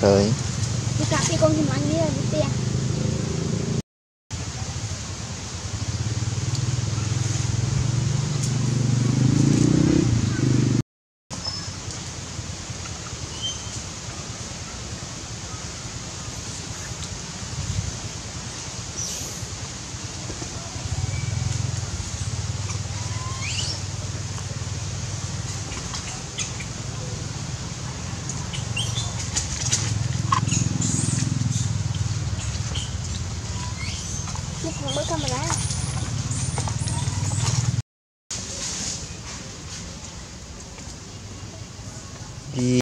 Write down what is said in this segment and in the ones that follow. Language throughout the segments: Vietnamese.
Rồi. Cả cái con chim anh đi là tiền. Không mới camera. Đi.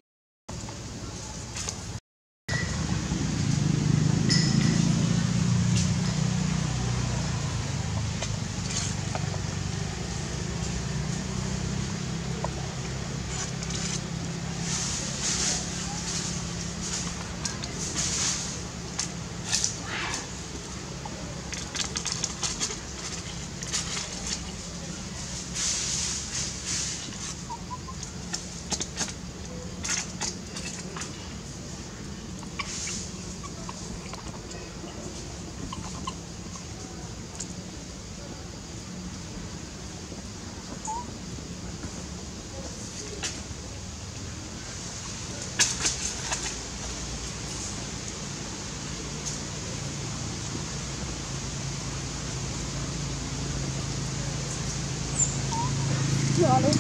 Rồi luôn.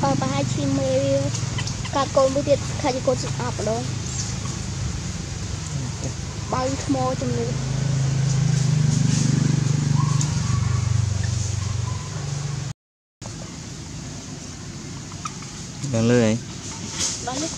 Bà hai chim mê cả con bữa tiệt khai cho con sự áp ở đâu. Bao nhiêu mô trong này. Đang lưới. Đó nhất.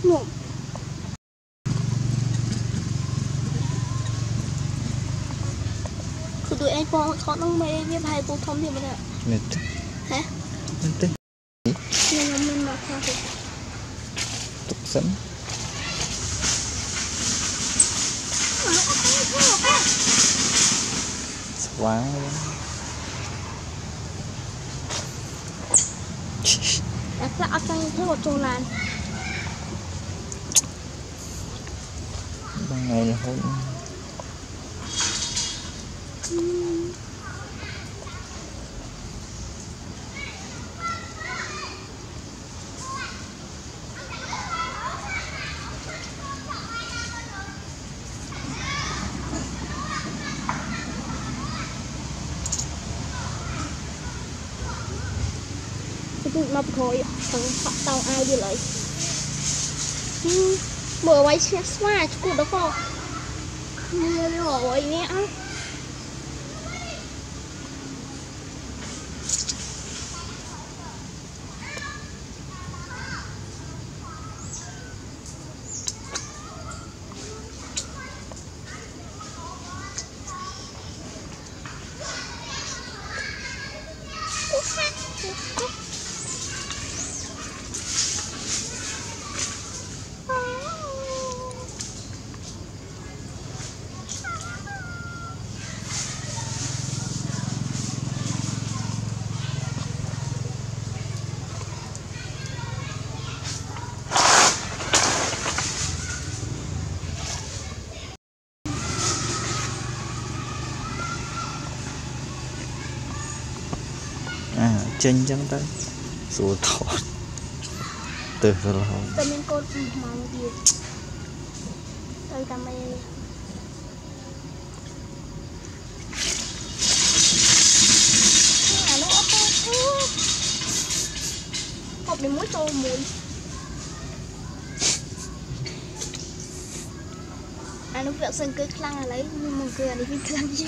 No. Cứ tụi anh con thoát nó mê với hai cô thông thì bây giờ. Mệt. Hả? Mệt. Nhưng mình mặc sao thì Tục sẵn. Quá. Là áp cho thế một chỗ làn. Ban ngày là hôn. Mập thôi thằng tao ai đi lại mở váy xe xoa chú đó không mưa rồi nhé chân chẳng tới số thọ từ rồi tao mình cột màu gì tôi tao mày nó hộp để muối tô muối nó việc sân cứ khăn lấy nhưng mà cười đi cái khăn gì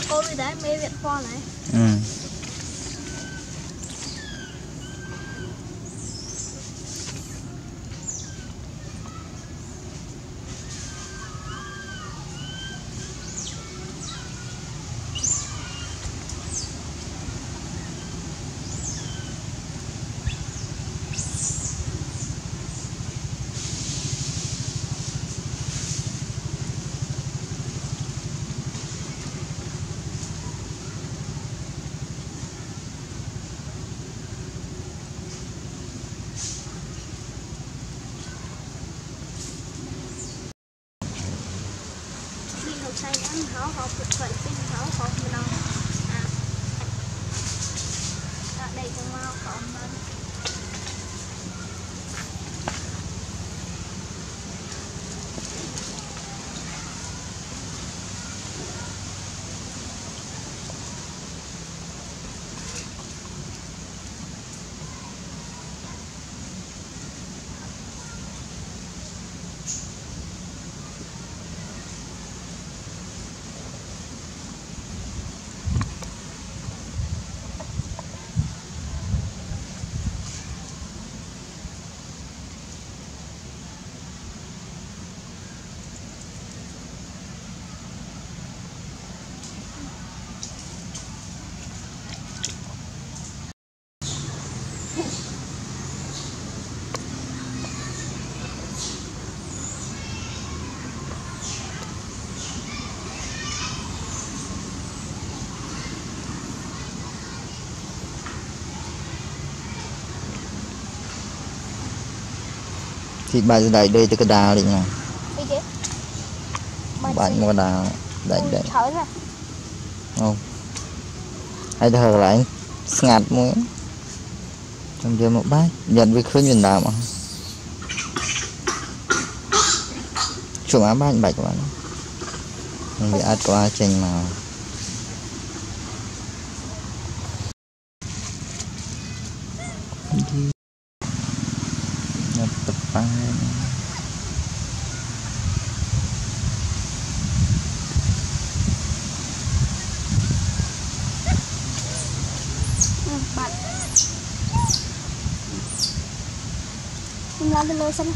cô đi đấy mê Việt Pho này. Sai ăn háo học được vậy tin háo học mình đâu đây cũng mau còn lên thì bà đây đây từ cái đào đi nè bạn mua đào đây đây không hay thờ lại ngạt mũi trong giờ một bát nhận với khơi miền đào mà chụp áo bát bạch các bạn mình bị ăn qua trình mà tập ba bạn mình làm cái lô xanh